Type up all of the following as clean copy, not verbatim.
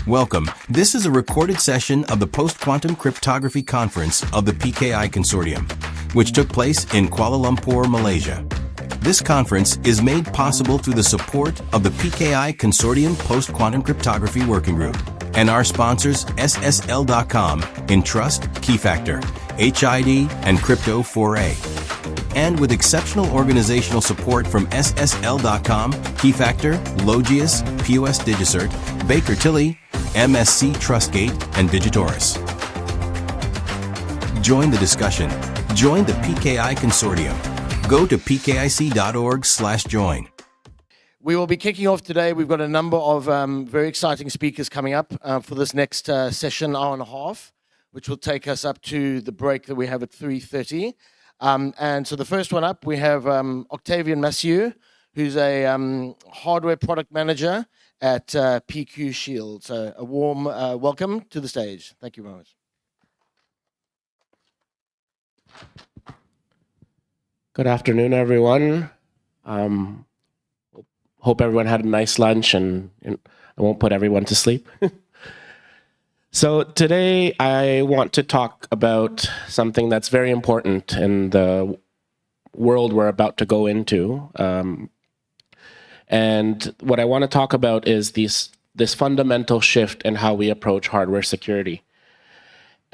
Welcome. This is a recorded session of the Post-Quantum Cryptography Conference of the PKI Consortium, which took place in Kuala Lumpur, Malaysia. This conference is made possible through the support of the PKI Consortium Post-Quantum Cryptography Working Group and our sponsors SSL.com, Entrust, Keyfactor, HID, and Crypto4A. And with exceptional organizational support from SSL.com, Keyfactor, Logius, POS Digicert, Baker Tilly, MSC Trustgate, and Digitoris. Join the discussion. Join the PKI Consortium. Go to pkic.org/join. We will be kicking off today. We've got a number of very exciting speakers coming up for this next session, hour and a half, which will take us up to the break that we have at 3:30. And so the first one up, we have Octavian Maciu, who's a hardware product manager at PQShield. So a warm welcome to the stage. Thank you very much. Good afternoon, everyone. Hope everyone had a nice lunch, and I won't put everyone to sleep. So today I want to talk about something that's very important in the world we're about to go into. And what I want to talk about is this fundamental shift in how we approach hardware security.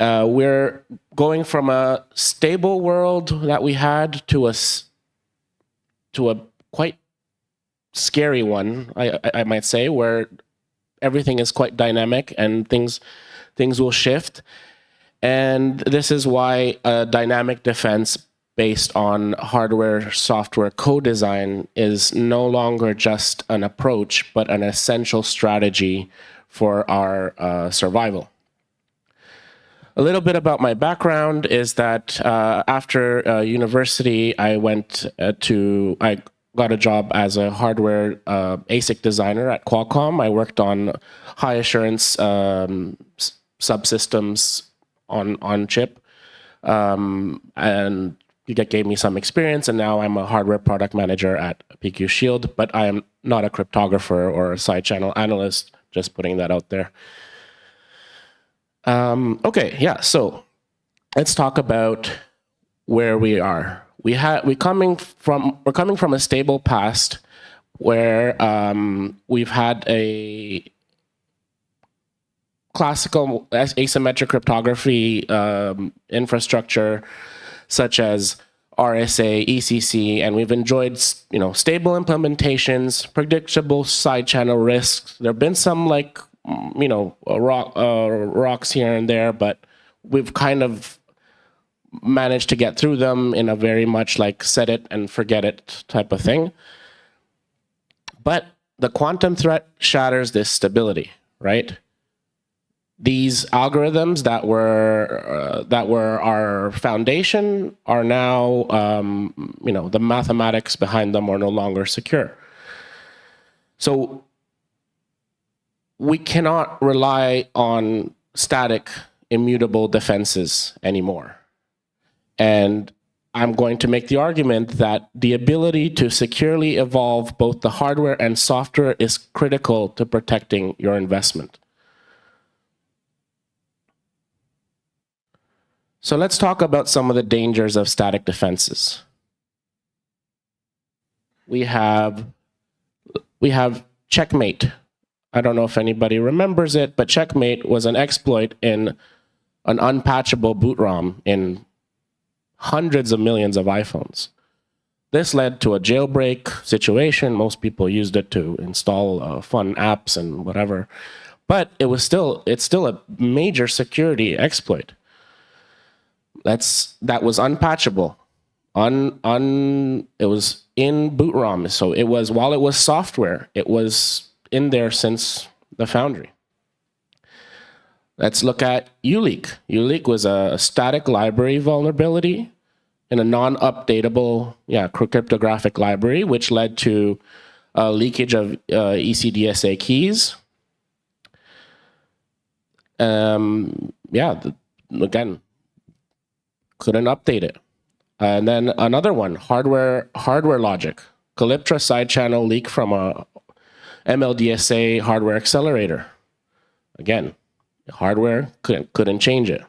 We're going from a stable world that we had to a quite scary one, I might say, where everything is quite dynamic and things will shift. And this is why a dynamic defense based on hardware software co-design is no longer just an approach, but an essential strategy for our survival. A little bit about my background is that after university, I got a job as a hardware ASIC designer at Qualcomm. I worked on high assurance subsystems on chip, and that gave me some experience. And now I'm a hardware product manager at PQShield, but I am not a cryptographer or a side channel analyst. Just putting that out there. Okay, yeah. So let's talk about where we are. We're coming from a stable past where we've had a classical asymmetric cryptography infrastructure such as RSA, ECC, and we've enjoyed stable implementations, predictable side channel risks. There have been some rocks here and there, but we've kind of managed to get through them in a very much like set it and forget it type of thing. But the quantum threat shatters this stability, right? These algorithms that were our foundation are now, the mathematics behind them are no longer secure. So we cannot rely on static, immutable defenses anymore. And I'm going to make the argument that the ability to securely evolve both the hardware and software is critical to protecting your investment. So let's talk about some of the dangers of static defenses. We have Checkmate. I don't know if anybody remembers it, but Checkmate was an exploit in an unpatchable boot ROM in hundreds of millions of iPhones. This led to a jailbreak situation. Most people used it to install fun apps and whatever, but it's still a major security exploit. That was unpatchable. It was in boot ROM, so while it was software, it was in there since the foundry. Let's look at uleak. Uleak was a static library vulnerability in a non-updatable cryptographic library, which led to leakage of ECDSA keys. Again, couldn't update it. And then another one, hardware logic. Calyptra side channel leak from a MLDSA hardware accelerator. Again, hardware couldn't change it.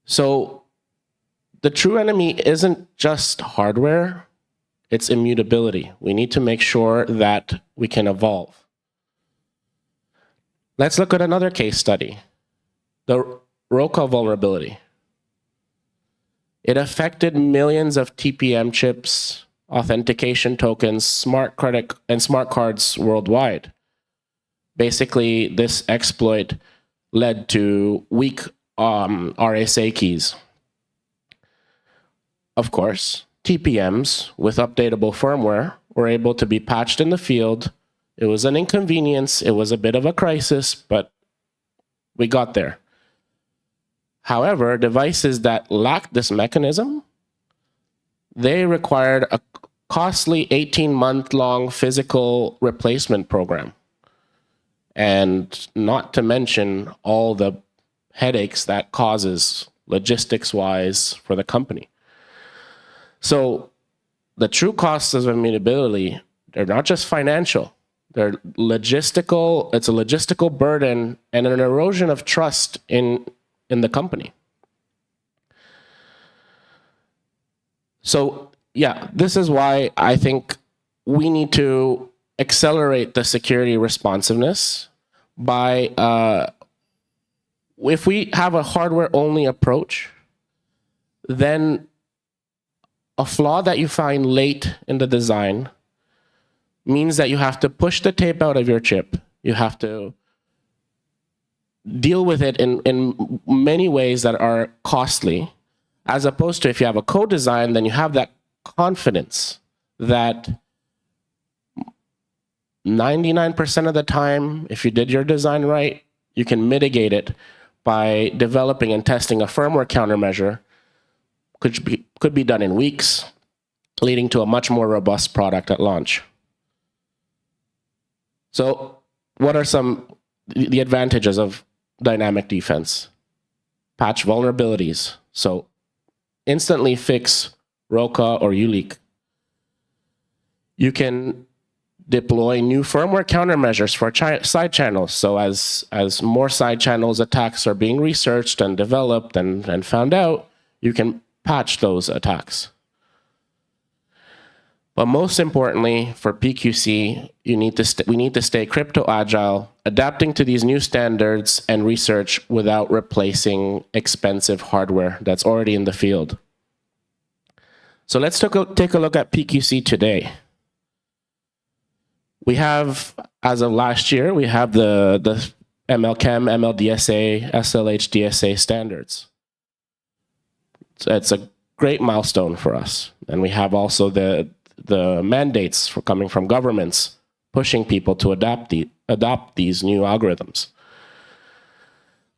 So the true enemy isn't just hardware, it's immutability. We need to make sure that we can evolve. Let's look at another case study, the ROCA vulnerability. It affected millions of TPM chips, authentication tokens, smart credit, and smart cards worldwide. Basically, this exploit led to weak RSA keys. Of course, TPMs with updatable firmware were able to be patched in the field. It was an inconvenience, it was a bit of a crisis, but we got there. However, devices that lacked this mechanism, they required a costly 18-month-long physical replacement program. And not to mention all the headaches that causes logistics-wise for the company. So the true costs of immutability, they're not just financial. They're logistical. It's a logistical burden and an erosion of trust in the company. So yeah, this is why I think we need to accelerate the security responsiveness by, if we have a hardware-only approach, then a flaw that you find late in the design means that you have to push the tape out of your chip. You have to deal with it in many ways that are costly, as opposed to if you have a co-design, then you have that confidence that 99% of the time, if you did your design right, you can mitigate it by developing and testing a firmware countermeasure. Could be done in weeks, leading to a much more robust product at launch. So what are the advantages of dynamic defense? Patch vulnerabilities. So instantly fix ROCA or uleak. You can deploy new firmware countermeasures for side channels. So as more side channels attacks are being researched and developed and found out, you can patch those attacks. But most importantly, for PQC, we need to stay crypto agile, adapting to these new standards and research without replacing expensive hardware that's already in the field. So let's take a look at PQC today. We have, as of last year, we have the MLChem, MLDSA, SLHDSA standards. So it's a great milestone for us. And we have also the mandates coming from governments pushing people to adopt these new algorithms.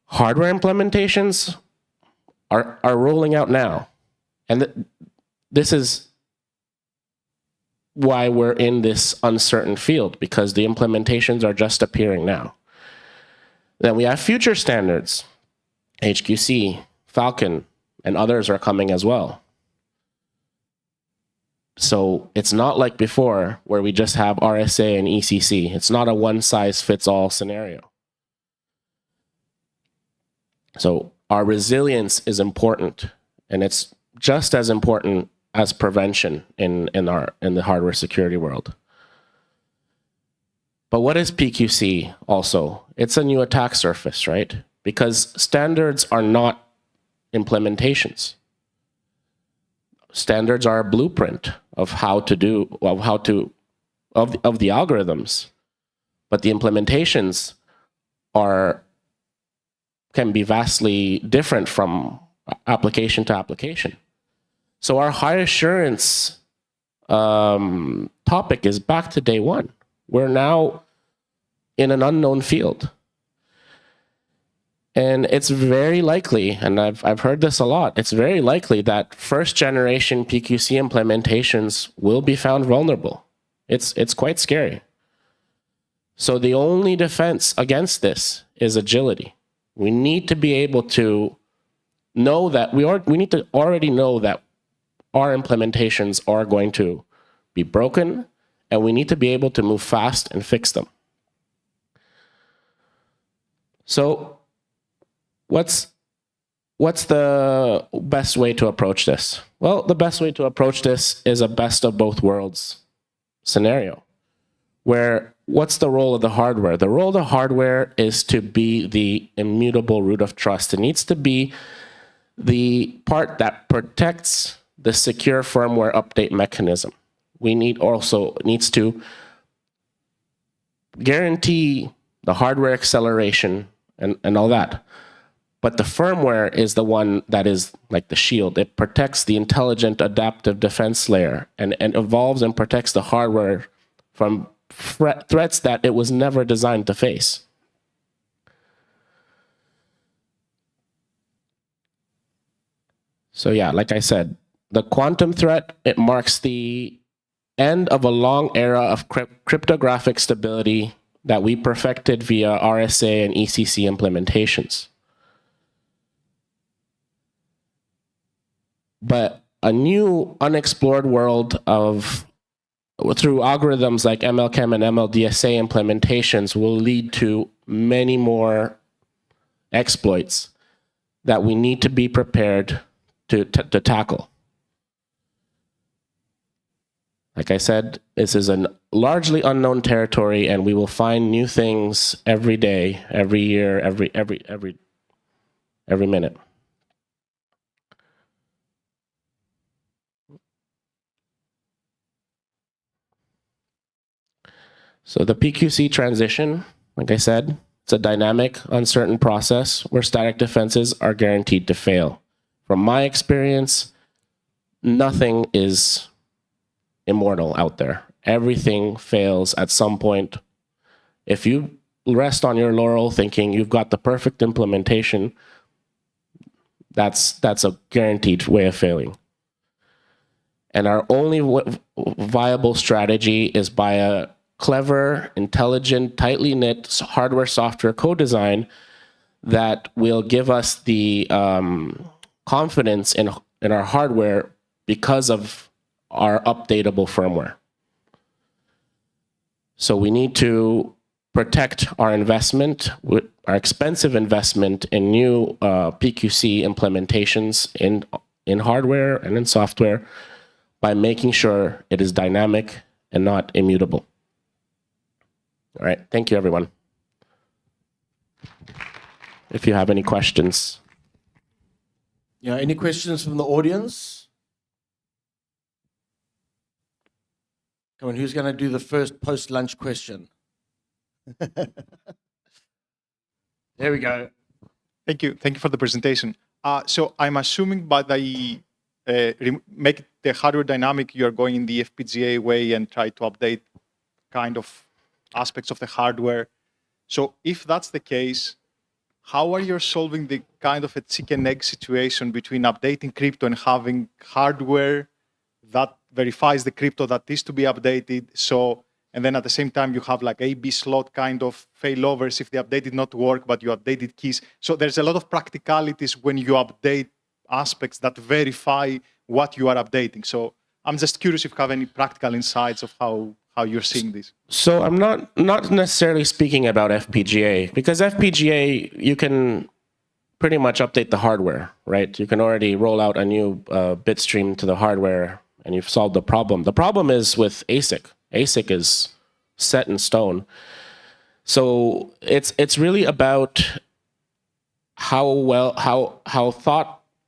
Hardware implementations are rolling out now. And this is why we're in this uncertain field, because the implementations are just appearing now. Then we have future standards, HQC, Falcon, and others are coming as well. So it's not like before where we just have RSA and ECC. It's not a one-size-fits-all scenario. So our resilience is important, and it's just as important as prevention in the hardware security world. But what is PQC also? It's a new attack surface, right? Because standards are not implementations. Standards are a blueprint of of the algorithms, but the implementations can be vastly different from application to application. So our high assurance topic is back to day one. We're now in an unknown field. And it's very likely, and I've heard this a lot, it's very likely that first generation PQC implementations will be found vulnerable. It's quite scary. So the only defense against this is agility. We need to be able to know that we need to already know that our implementations are going to be broken, and we need to be able to move fast and fix them. So what's the best way to approach this? Well, the best way to approach this is a best of both worlds scenario, where what's the role of the hardware? The role of the hardware is to be the immutable root of trust. It needs to be the part that protects the secure firmware update mechanism. We needs to guarantee the hardware acceleration and all that. But the firmware is the one that is like the shield. It protects the intelligent adaptive defense layer and evolves and protects the hardware from threats that it was never designed to face. So yeah, like I said, the quantum threat, it marks the end of a long era of cryptographic stability that we perfected via RSA and ECC implementations. But a new unexplored world through algorithms like MLChem and MLDSA implementations will lead to many more exploits that we need to be prepared to tackle. Like I said, this is a largely unknown territory, and we will find new things every day, every year, every minute. So the PQC transition, like I said, it's a dynamic, uncertain process where static defenses are guaranteed to fail. From my experience, nothing is immortal out there. Everything fails at some point. If you rest on your laurel thinking you've got the perfect implementation, that's a guaranteed way of failing. And our only viable strategy is by a clever, intelligent, tightly knit hardware-software co-design that will give us the confidence in our hardware because of our updatable firmware. So we need to protect our investment, our expensive investment in new PQC implementations in hardware and in software by making sure it is dynamic and not immutable. All right, thank you, everyone. If you have any questions. Yeah, any questions from the audience? Come on, who's going to do the first post-lunch question? There we go. Thank you. Thank you for the presentation. So I'm assuming by the make the hardware dynamic, you're going in the FPGA way and try to update kind of aspects of the hardware. So if that's the case, how are you solving the kind of a chicken egg situation between updating crypto and having hardware that verifies the crypto that is to be updated? So, and then at the same time, you have like A/B slot kind of failovers if the update did not work, but you updated keys. So there's a lot of practicalities when you update aspects that verify what you are updating. So I'm just curious if you have any practical insights of how you're seeing this. So I'm not necessarily speaking about FPGA, because FPGA, you can pretty much update the hardware, right? You can already roll out a new bit stream to the hardware and you've solved the problem. The problem is with ASIC. ASIC is set in stone. So it's really about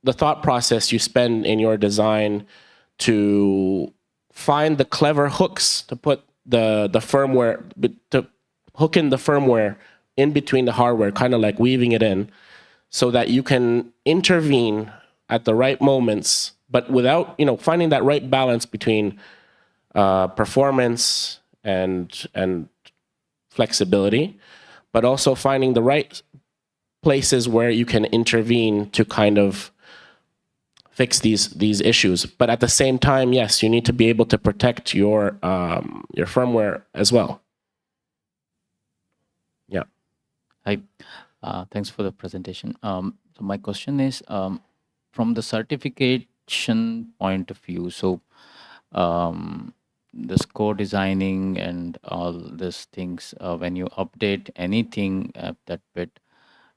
the thought process you spend in your design to find the clever hooks to put the firmware, to hook in the firmware in between the hardware, kind of like weaving it in, so that you can intervene at the right moments, but without, finding that right balance between performance and flexibility, but also finding the right places where you can intervene to kind of fix these issues. But at the same time, yes, you need to be able to protect your firmware as well. Yeah. Hi. Thanks for the presentation. So my question is, from the certification point of view, so this co-designing and all these things, when you update anything that bit,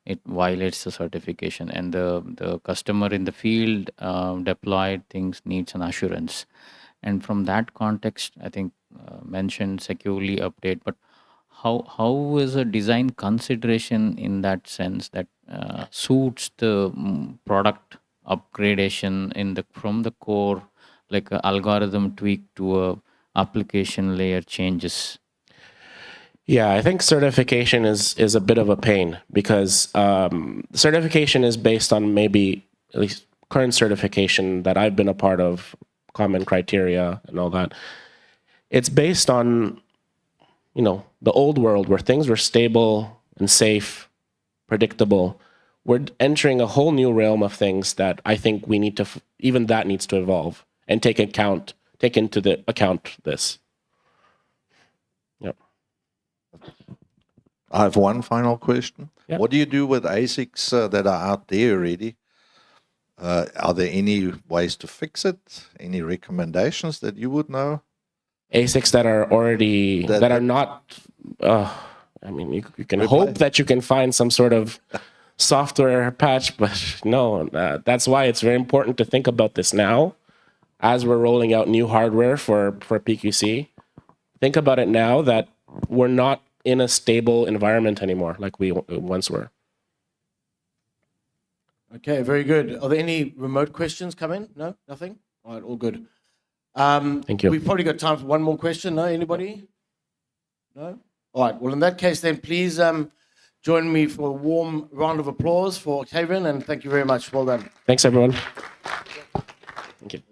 it violates the certification, and the customer in the field deployed things needs an assurance. And from that context, I think mentioned securely update, but how is a design consideration in that sense that suits the product upgradation from the core, like a algorithm tweak to a application layer changes? Yeah, I think certification is a bit of a pain because certification is based on maybe at least current certification that I've been a part of, common criteria and all that. It's based on, the old world where things were stable and safe, predictable. We're entering a whole new realm of things that I think we need to, even that needs to evolve and take into the account this. Yep. I have one final question. Yeah. What do you do with ASICs that are out there already? Are there any ways to fix it? Any recommendations that you would know? ASICs that are already, that are not, you can hope that you can find some sort of software patch, but no, that's why it's very important to think about this now as we're rolling out new hardware for PQC. Think about it now that we're not in a stable environment anymore like we once were. Okay, very good. Are there any remote questions come in? No, nothing? All right, all good. Thank you. We've probably got time for one more question. No, anybody? No? All right, well, in that case, then please join me for a warm round of applause for Octavian, and thank you very much. Well done. Thanks, everyone. Thank you.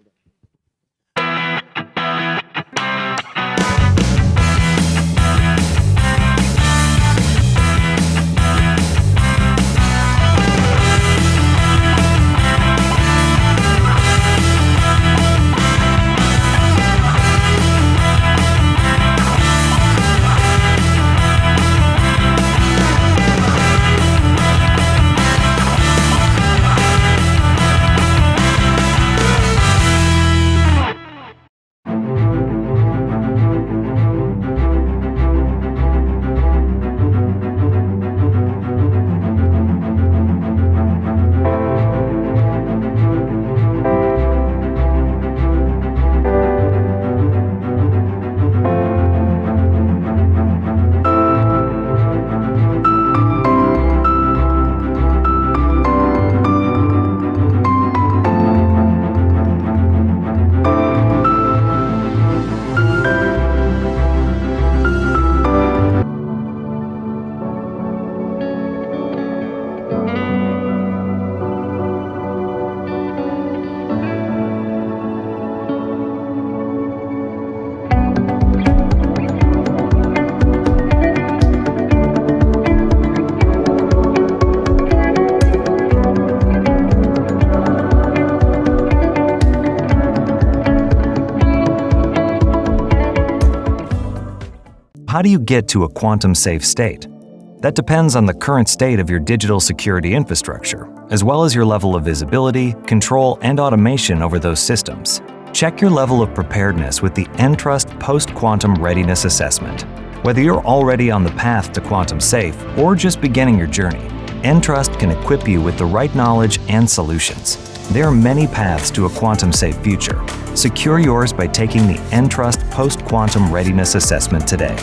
How do you get to a quantum-safe state? That depends on the current state of your digital security infrastructure, as well as your level of visibility, control, and automation over those systems. Check your level of preparedness with the Entrust Post-Quantum Readiness Assessment. Whether you're already on the path to quantum safe or just beginning your journey, Entrust can equip you with the right knowledge and solutions. There are many paths to a quantum-safe future. Secure yours by taking the Entrust Post-Quantum Readiness Assessment today.